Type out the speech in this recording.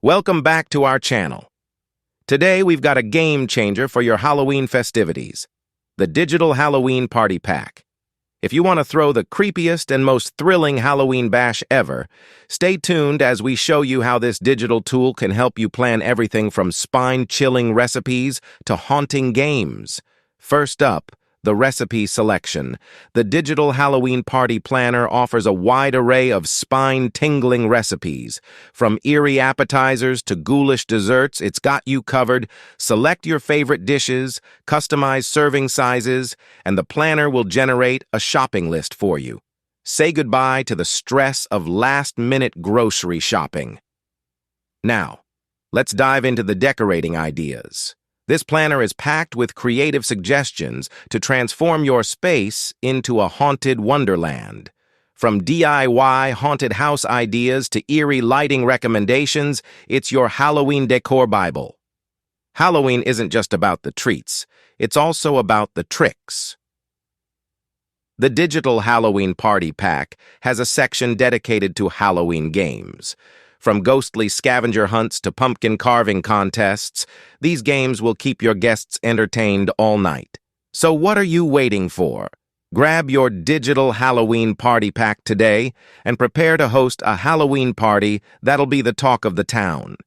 Welcome back to our channel. Today we've got a game changer for your Halloween festivities, the Digital Halloween Party Pack. If you want to throw the creepiest and most thrilling Halloween bash ever, stay tuned as we show you how this digital tool can help you plan everything from spine-chilling recipes to haunting games. First up, the recipe selection. The Digital Halloween Party Planner offers a wide array of spine-tingling recipes. From eerie appetizers to ghoulish desserts, it's got you covered. Select your favorite dishes, customize serving sizes, and the planner will generate a shopping list for you. Say goodbye to the stress of last-minute grocery shopping. Now, let's dive into the decorating ideas. This planner is packed with creative suggestions to transform your space into a haunted wonderland. From DIY haunted house ideas to eerie lighting recommendations, it's your Halloween decor Bible. Halloween isn't just about the treats, it's also about the tricks. The Digital Halloween Party Pack has a section dedicated to Halloween games. From ghostly scavenger hunts to pumpkin carving contests, these games will keep your guests entertained all night. So what are you waiting for? Grab your Digital Halloween Party Pack today and prepare to host a Halloween party that'll be the talk of the town.